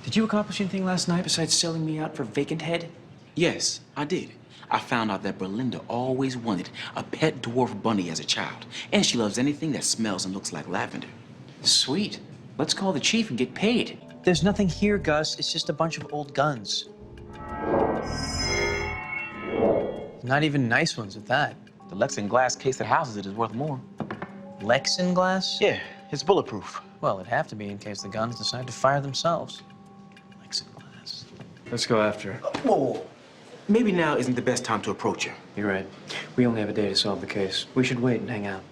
Did you accomplish anything last night besides selling me out for vacant head? Yes, I did. I found out that Berlinda always wanted a pet dwarf bunny as a child, and she loves anything that smells and looks like lavender. Sweet. Let's call the chief and get paid. There's nothing here, Gus. It's just a bunch of old guns. Not even nice ones at that. The Lexinglass case that houses it is worth more. Lexinglass? Yeah, it's bulletproof. Well, it'd have to be in case the guns decide to fire themselves. Lexinglass. Let's go after her. Whoa. Maybe now isn't the best time to approach her. You're right. We only have a day to solve the case. We should wait and hang out.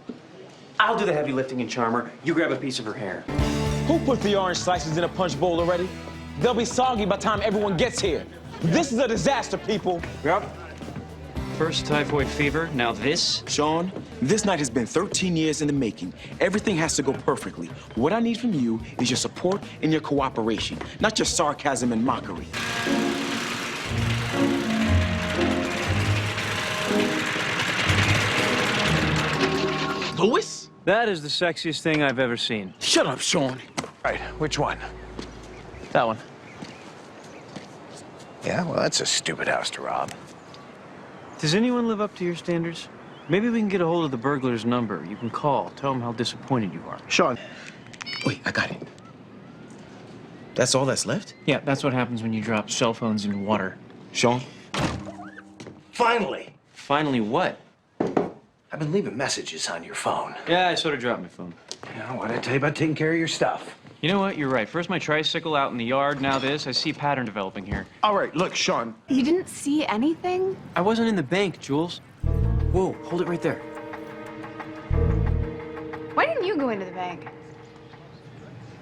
I'll do the heavy lifting and charm her. You grab a piece of her hair. Who put the orange slices in a punch bowl already? They'll be soggy by the time everyone gets here. This is a disaster, people. Yep. First typhoid fever, now this. Shawn, this night has been 13 years in the making. Everything has to go perfectly. What I need from you is your support and your cooperation, not your sarcasm and mockery. Louis? That is the sexiest thing I've ever seen. Shut up, Shawn. Right, which one? That one. Yeah, well, that's a stupid house to rob. Does anyone live up to your standards? Maybe we can get a hold of the burglar's number. You can call, tell him how disappointed you are. Shawn. Wait, I got it. That's all that's left? Yeah, that's what happens when you drop cell phones in water. Shawn? Finally. Finally what? I've been leaving messages on your phone. Yeah, I sort of dropped my phone. You know, what did I tell you about taking care of your stuff? You know what? You're right. First my tricycle out in the yard, now this. I see a pattern developing here. All right, look, Shawn. You didn't see anything? I wasn't in the bank, Jules. Whoa, hold it right there. Why didn't you go into the bank?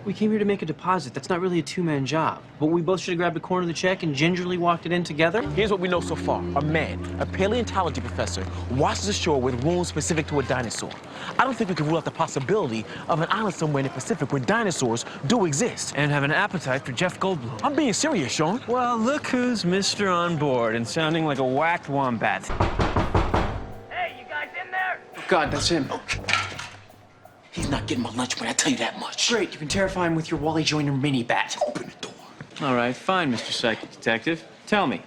We came here to make a deposit. That's not really a two-man job. But we both should have grabbed a corner of the check and gingerly walked it in together. Here's what we know so far. A man, a paleontology professor, washes ashore with wounds specific to a dinosaur. I don't think we can rule out the possibility of an island somewhere in the Pacific where dinosaurs do exist. And have an appetite for Jeff Goldblum. I'm being serious, Shawn. Well, look who's Mr. On Board and sounding like a whacked wombat. Hey, you guys in there? God, that's him. He's not getting my lunch when I tell you that much. Great, you can terrify him with your Wally Joyner mini bat. Open the door. All right, fine, Mr. Psychic Detective. Tell me,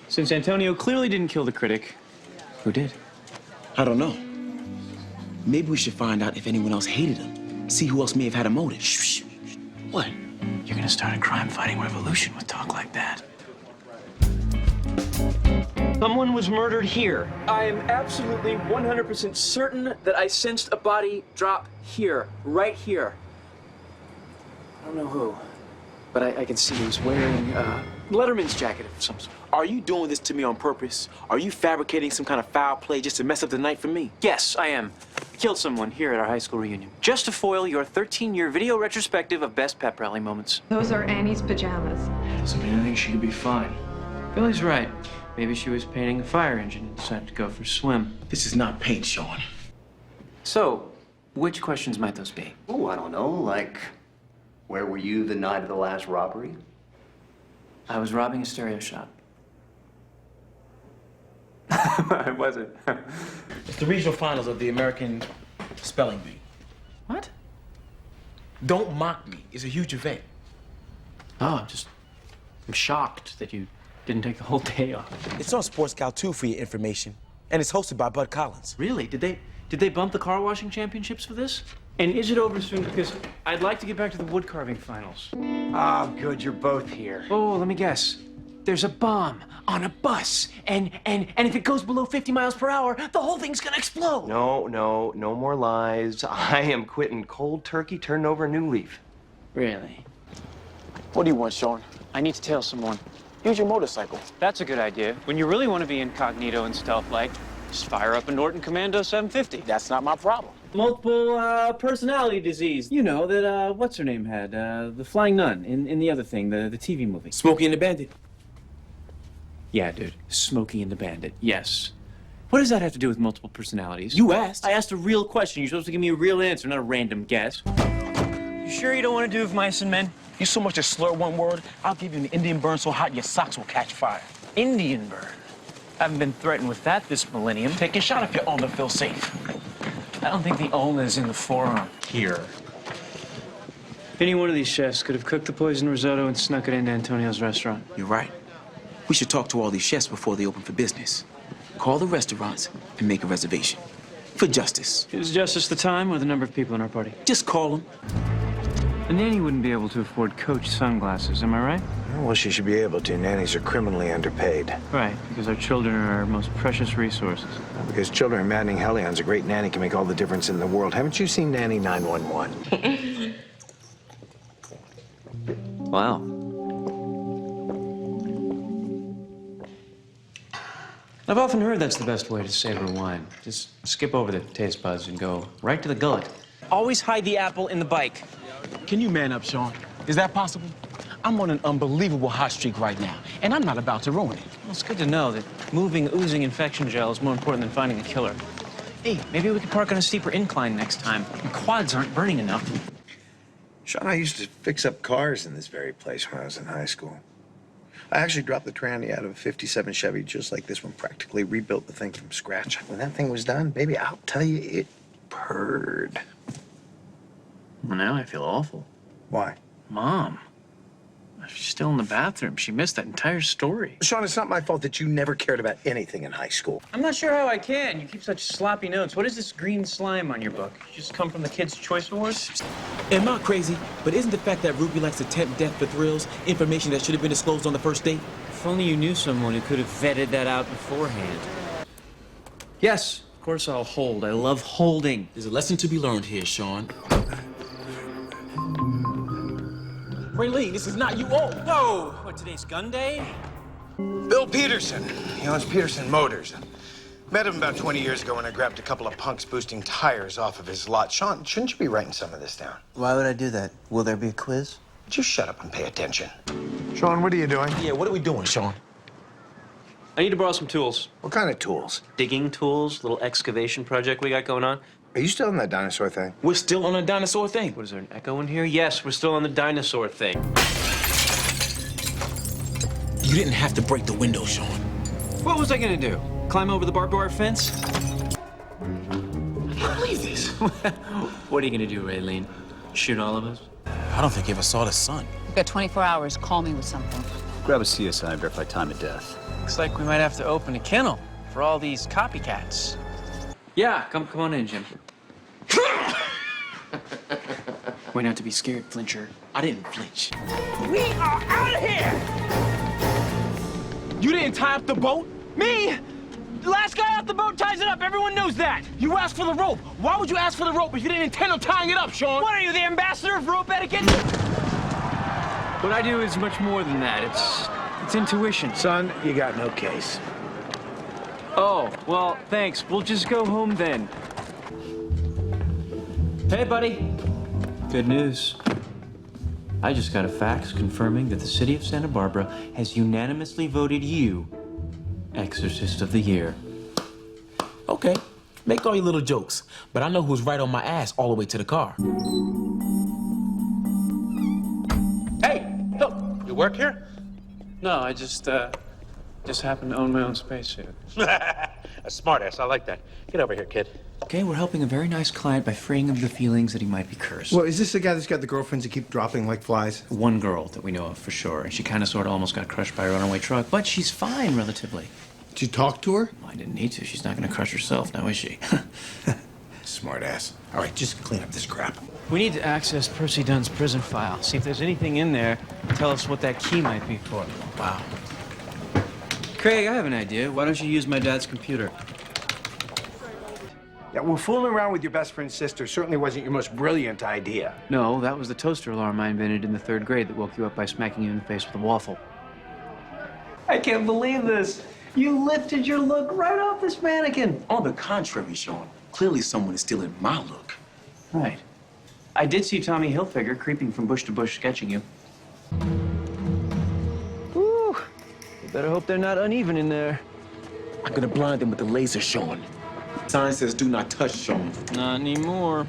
since Antonio clearly didn't kill the critic, who did? I don't know. Maybe we should find out if anyone else hated him. See who else may have had a motive. Shh, shh, shh. What? You're gonna start a crime-fighting revolution with talk like that. Someone was murdered here. I am absolutely 100% certain that I sensed a body drop here, right here. I don't know who, but I can see he was wearing Letterman's jacket of some sort. Are you doing this to me on purpose? Are you fabricating some kind of foul play just to mess up the night for me? Yes, I am. Killed someone here at our high school reunion. Just to foil your 13-year video retrospective of best pep rally moments. Those are Annie's pajamas. Doesn't mean I think she could be fine. Billy's right. Maybe she was painting a fire engine and decided to go for a swim. This is not paint, Shawn. So, which questions might those be? Oh, I don't know, like, where were you the night of the last robbery? I was robbing a stereo shop. I wasn't. It's the regional finals of the American Spelling Bee. What? Don't mock me. It's a huge event. Oh, I'm shocked that you didn't take the whole day off. It's on Sports Scout 2 for your information, and it's hosted by Bud Collins. Really? Did they bump the car washing championships for this? And is it over soon? Because I'd like to get back to the wood carving finals. Oh, good, you're both here. Oh, let me guess. There's a bomb on a bus, and if it goes below 50 miles per hour, the whole thing's gonna explode. No more lies. I am quitting cold turkey, turning over a new leaf. Really? What do you want, Shawn? I need to tail someone. Use your motorcycle. That's a good idea. When you really want to be incognito and stealth-like, just fire up a Norton Commando 750. That's not my problem. Multiple personality disease. You know, that, what's her name had? The Flying Nun in the other thing, the TV movie. Smokey and the Bandit. Yeah, dude. Smokey and the Bandit. Yes. What does that have to do with multiple personalities? You asked. I asked a real question. You're supposed to give me a real answer, not a random guess. You sure you don't want to do with mice and men? You so much as slur one word, I'll give you an Indian burn so hot your socks will catch fire. Indian burn. Haven't been threatened with that this millennium. Take a shot if your ulna feels safe. I don't think the ulna is in the forearm. Here. Any one of these chefs could have cooked the poison risotto and snuck it into Antonio's restaurant. You're right. We should talk to all these chefs before they open for business. Call the restaurants and make a reservation. For justice. Is justice the time or the number of people in our party? Just call them. A nanny wouldn't be able to afford Coach sunglasses, am I right? Well, she should be able to. Nannies are criminally underpaid. Right, because our children are our most precious resources. Because children are maddening hellions, a great nanny can make all the difference in the world. Haven't you seen Nanny 911? Wow. I've often heard that's the best way to savor wine. Just skip over the taste buds and go right to the gullet. Always hide the apple in the bike. Can you man up, Sean? Is that possible? I'm on an unbelievable hot streak right now, and I'm not about to ruin it. Well, it's good to know that moving, oozing infection gel is more important than finding a killer. Hey, maybe we could park on a steeper incline next time. The quads aren't burning enough. Sean, I used to fix up cars in this very place when I was in high school. I actually dropped the tranny out of a 57 Chevy just like this one, practically rebuilt the thing from scratch. When that thing was done, baby, I'll tell you, it purred. Well, now I feel awful. Why? Mom. She's still in the bathroom. She missed that entire story. Sean, it's not my fault that you never cared about anything in high school. I'm not sure how I can. You keep such sloppy notes. What is this green slime on your book? You just come from the Kids' Choice Awards? Am I crazy? But isn't the fact that Ruby likes to tempt death for thrills information that should have been disclosed on the first date? If only you knew someone who could have vetted that out beforehand. Yes, of course I'll hold. I love holding. There's a lesson to be learned here, Sean. Raylene, this is not you. Oh, whoa! What, today's gun day? Bill Peterson. He owns Peterson Motors. Met him about 20 years ago when I grabbed a couple of punks boosting tires off of his lot. Sean, shouldn't you be writing some of this down? Why would I do that? Will there be a quiz? Just shut up and pay attention. Sean, what are you doing? Yeah, what are we doing, Sean? I need to borrow some tools. What kind of tools? Digging tools, little excavation project we got going on. Are you still in that dinosaur thing? We're still on a dinosaur thing. What, is there an echo in here? Yes, we're still on the dinosaur thing. You didn't have to break the window, Sean. What was I gonna do? Climb over the barbed wire fence? I can't believe this. What are you gonna do, Raylene? Shoot all of us? I don't think you ever saw the sun. You've got 24 hours. Call me with something. Grab a CSI, verify time of death. Looks like we might have to open a kennel for all these copycats. Yeah, come on in, Jim. Way not to be scared, flincher. I didn't flinch. We are out of here! You didn't tie up the boat? Me? The last guy off the boat ties it up. Everyone knows that. You asked for the rope. Why would you ask for the rope if you didn't intend on tying it up, Sean? What are you, the ambassador of rope etiquette? What I do is much more than that. It's intuition. Son, you got no case. Oh, well, thanks. We'll just go home then. Hey, buddy. Good news. I just got a fax confirming that the city of Santa Barbara has unanimously voted you Exorcist of the Year. Okay, make all your little jokes, but I know who's right on my ass all the way to the car. Hey, look, you work here? No, I just happen to own my own spacesuit. A smartass, I like that. Get over here, kid. Okay, we're helping a very nice client by freeing him of the feelings that he might be cursed. Well, is this the guy that's got the girlfriends that keep dropping like flies? One girl that we know of for sure, and she kind of sort of almost got crushed by a runaway truck, but she's fine relatively. Did you talk to her? Well, I didn't need to. She's not going to crush herself, now is she? Smart ass. All right, just clean up this crap. We need to access Percy Dunn's prison file. See if there's anything in there. Tell us what that key might be for. Wow. Craig, I have an idea. Why don't you use my dad's computer? Yeah, well, fooling around with your best friend's sister certainly wasn't your most brilliant idea. No, that was the toaster alarm I invented in the 3rd grade that woke you up by smacking you in the face with a waffle. I can't believe this. You lifted your look right off this mannequin. On the contrary, Sean, clearly someone is stealing my look. Right. I did see Tommy Hilfiger creeping from bush to bush sketching you. Whew. You better hope they're not uneven in there. I'm gonna blind them with the laser, Sean. Sign says do not touch, Sean. Not anymore.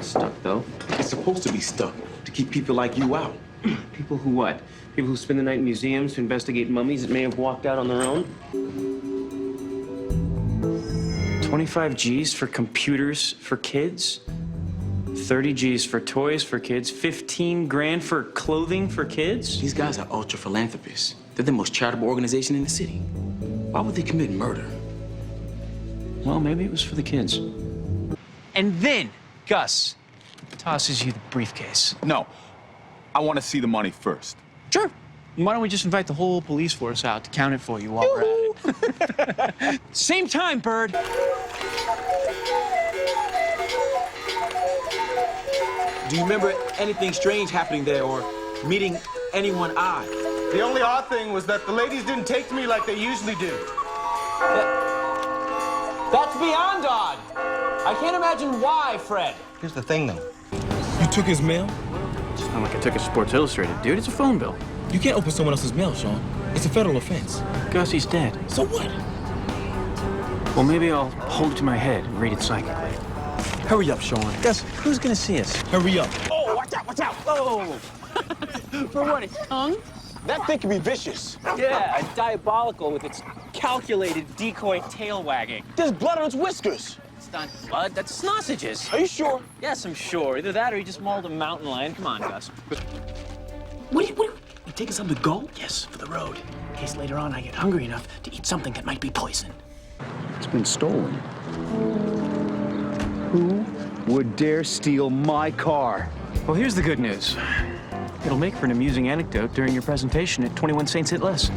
Stuck, though. It's supposed to be stuck to keep people like you out. People who what? People who spend the night in museums to investigate mummies that may have walked out on their own? 25 G's for computers for kids? 30 G's for toys for kids, 15 grand for clothing for kids? These guys are ultra philanthropists. They're the most charitable organization in the city. Why would they commit murder? Well, maybe it was for the kids. And then Gus tosses you the briefcase. No, I want to see the money first. Sure. Why don't we just invite the whole police force out to count it for you while we're at it? Same time, Bird. Do you remember anything strange happening there or meeting anyone odd? The only odd thing was that the ladies didn't take to me like they usually do. That's beyond odd. I can't imagine why, Fred. Here's the thing, though. You took his mail? It's not like I took a Sports Illustrated, dude. It's a phone bill. You can't open someone else's mail, Sean. It's a federal offense. Gus, he's dead. So what? Well, maybe I'll hold it to my head and read it psychically. Hurry up, Sean. Gus, who's gonna see us? Hurry up. Oh, watch out, watch out. Oh. For what, his tongue? That thing can be vicious. Yeah, diabolical with its calculated decoy tail wagging. There's blood on its whiskers. It's not blood, that's sausages. Are you sure? Yes, I'm sure. Either that or he just mauled a mountain lion. Come on, Gus. What you taking something to go? Yes, for the road. In case later on I get hungry enough to eat something that might be poison. It's been stolen. Who would dare steal my car? Well, here's the good news. It'll make for an amusing anecdote during your presentation at 21 Saints Hit Less.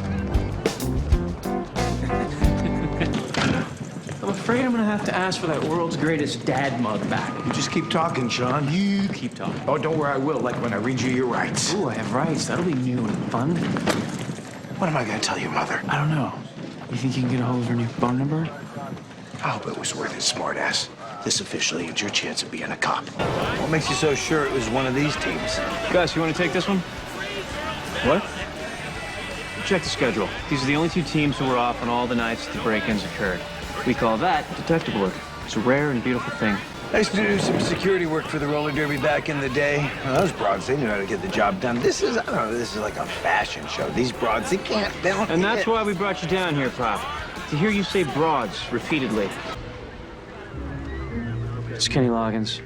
I'm afraid I'm gonna have to ask for that world's greatest dad mug back. You just keep talking, Sean. You keep talking. Oh, don't worry, I will, like when I read you your rights. Ooh, I have rights. That'll be new and fun. What am I gonna tell your mother? I don't know. You think you can get a hold of her new phone number? I hope it was worth it, smartass. This officially is your chance of being a cop. What makes you so sure it was one of these teams? Gus, you want to take this one? What? Check the schedule. These are the only two teams who were off on all the nights the break-ins occurred. We call that detective work. It's a rare and beautiful thing. I used to do some security work for the roller derby back in the day. Well, those broads, they knew how to get the job done. This is, I don't know, this is like a fashion show. These broads, they don't. And that's why we brought you down here, Pop. To hear you say broads repeatedly. It's Kenny Loggins.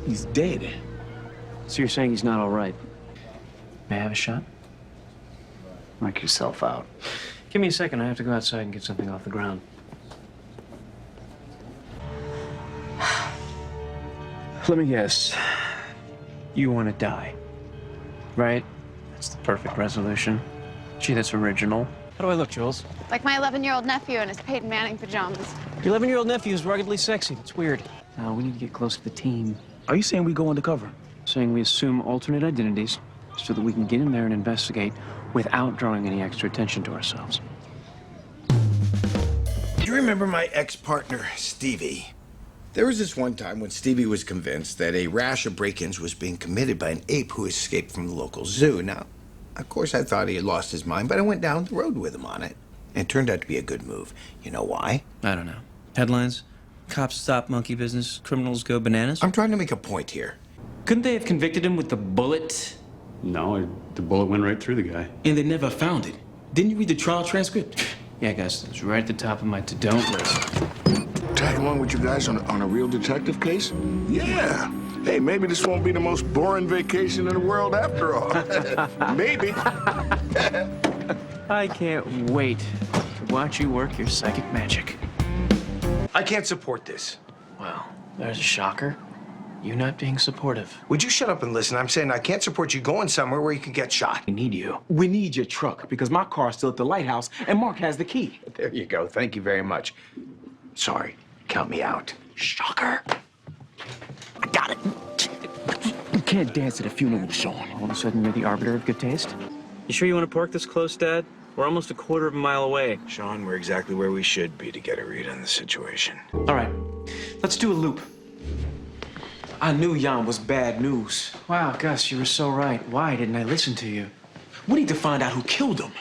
He's dead. So you're saying he's not all right? May I have a shot? Knock yourself out. Give me a second. I have to go outside and get something off the ground. Let me guess. You want to die, right? That's the perfect resolution. Gee, that's original. How do I look, Jules? Like my 11-year-old nephew in his Peyton Manning pajamas. Your 11-year-old nephew is ruggedly sexy. That's weird. Now, we need to get close to the team. Are you saying we go undercover? Saying we assume alternate identities so that we can get in there and investigate without drawing any extra attention to ourselves. Do you remember my ex-partner, Stevie? There was this one time when Stevie was convinced that a rash of break-ins was being committed by an ape who escaped from the local zoo. Now, of course, I thought he had lost his mind, but I went down the road with him on it. And it turned out to be a good move. You know why? I don't know. Headlines? Cops stop monkey business, criminals go bananas? I'm trying to make a point here. Couldn't they have convicted him with the bullet? No, the bullet went right through the guy. And they never found it. Didn't you read the trial transcript? Yeah, guys, it's right at the top of my to-don't list. Tag along with you guys on a real detective case? Yeah. Hey, maybe this won't be the most boring vacation in the world after all. Maybe. I can't wait to watch you work your psychic magic. I can't support this. Well, there's a shocker. You not being supportive. Would you shut up and listen? I'm saying I can't support you going somewhere where you could get shot. We need you. We need your truck because my car's still at the lighthouse and Mark has the key. There you go. Thank you very much. Sorry. Count me out. Shocker. I got it. You can't dance at a funeral, Sean. All of a sudden, you're the arbiter of good taste? You sure you want to park this close, Dad? We're almost a quarter of a mile away. Sean, we're exactly where we should be to get a read on the situation. All right. Let's do a loop. I knew Jan was bad news. Wow, Gus, you were so right. Why didn't I listen to you? We need to find out who killed him.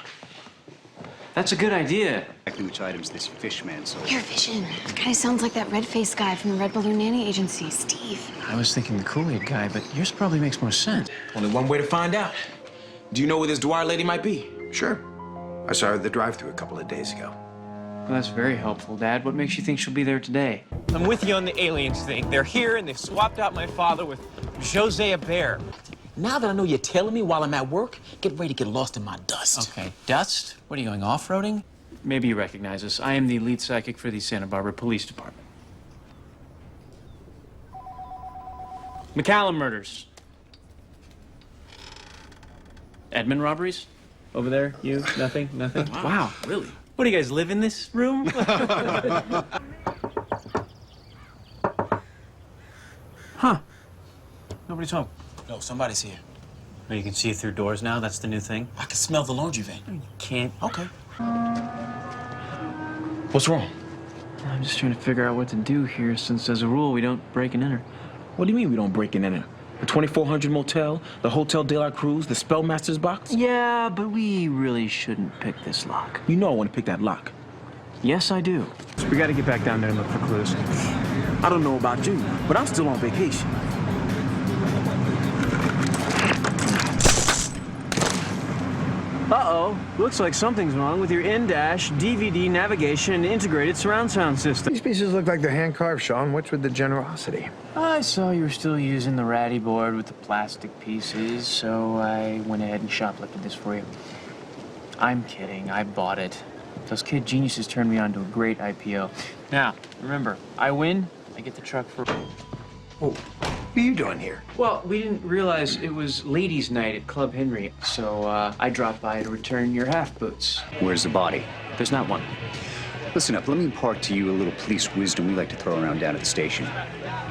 That's a good idea. Exactly which items this fish man sold. Your vision. Kind of sounds like that red-faced guy from the Red Balloon Nanny Agency, Steve. I was thinking the Kool-Aid guy, but yours probably makes more sense. Only one way to find out. Do you know where this Dwyer lady might be? Sure. I saw her at the drive-thru a couple of days ago. Well, that's very helpful, Dad. What makes you think she'll be there today? I'm with you on the aliens thing. They're here, and they've swapped out my father with Jose Bear. Now that I know you're tailing me while I'm at work, get ready to get lost in my dust. Okay, dust? What are you going off-roading? Maybe you recognize us. I am the lead psychic for the Santa Barbara Police Department. McCallum murders. Edmund robberies? Over there? You? Nothing? Nothing? Wow, really? What, do you guys live in this room? Huh. Nobody's home. No, somebody's here. Oh, you can see through doors now? That's the new thing? I can smell the laundry van. You can't. Okay. What's wrong? I'm just trying to figure out what to do here, since as a rule, we don't break and enter. What do you mean we don't break in and enter? The 2400 motel, the Hotel de la Cruz, the Spellmaster's box? Yeah, but we really shouldn't pick this lock. You know I want to pick that lock. Yes, I do. We gotta get back down there and look for clues. I don't know about you, but I'm still on vacation. Uh-oh. Looks like something's wrong with your in-dash, DVD navigation, and integrated surround sound system. These pieces look like they're hand-carved, Sean. What's with the generosity? I saw you were still using the ratty board with the plastic pieces, so I went ahead and shoplifted this for you. I'm kidding. I bought it. Those kid geniuses turned me on to a great IPO. Now, remember, I win, I get the truck for... Oh, what are you doing here? Well, we didn't realize it was ladies' night at Club Henry, so I dropped by to return your half boots. Where's the body? There's not one. Listen up, let me impart to you a little police wisdom we like to throw around down at the station.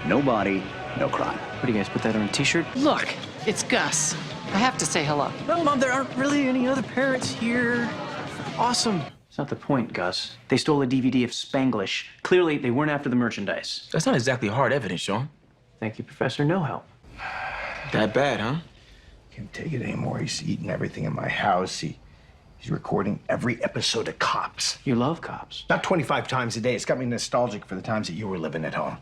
No body, no crime. What do you guys put that on a t-shirt? Look, it's Gus. I have to say hello. No, Mom, there aren't really any other parents here. Awesome. It's not the point, Gus. They stole a DVD of Spanglish. Clearly, they weren't after the merchandise. That's not exactly hard evidence, Sean. Thank you, Professor No Help. That bad, huh? Can't take it anymore. He's eating everything in my house. He's recording every episode of Cops. You love Cops. Not 25 times a day. It's got me nostalgic for the times that you were living at home.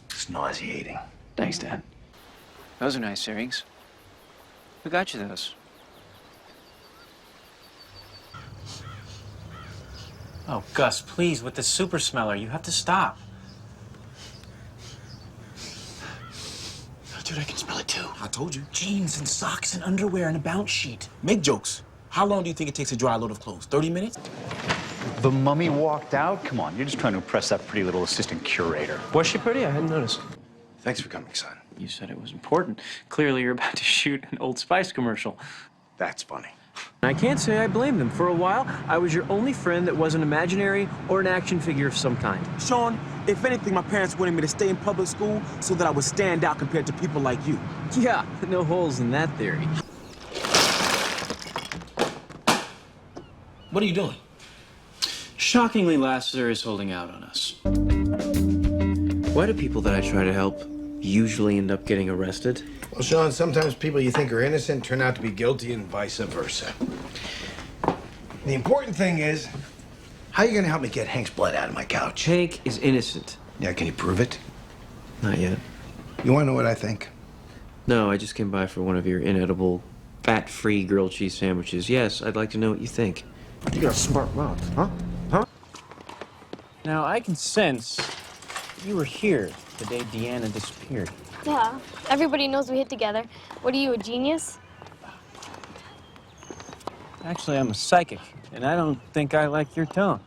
It's nauseating. Thanks, Dad. Those are nice earrings. Who got you those? Oh, Gus, please, with the super smeller, you have to stop. Dude, I can smell it too. I told you. Jeans and socks and underwear and a bounce sheet. Make jokes. How long do you think it takes to dry a load of clothes? 30 minutes? The mummy walked out? Come on, you're just trying to impress that pretty little assistant curator. Was she pretty? I hadn't noticed. Thanks for coming, son. You said it was important. Clearly, you're about to shoot an Old Spice commercial. That's funny. I can't say I blame them. For a while, I was your only friend that wasn't imaginary or an action figure of some kind. Sean, if anything, my parents wanted me to stay in public school so that I would stand out compared to people like you. Yeah, no holes in that theory. What are you doing? Shockingly, Lassiter is holding out on us. Why do people that I try to help usually end up getting arrested? Well, Sean, sometimes people you think are innocent turn out to be guilty and vice versa. The important thing is, how are you gonna help me get Hank's blood out of my couch? Hank is innocent. Yeah, can you prove it? Not yet. You wanna know what I think? No, I just came by for one of your inedible, fat-free grilled cheese sandwiches. Yes, I'd like to know what you think. You got a smart mouth, huh? Huh? Now, I can sense you were here the day Deanna disappeared. Yeah, everybody knows we hit together. What are you, a genius? Actually, I'm a psychic, and I don't think I like your tone.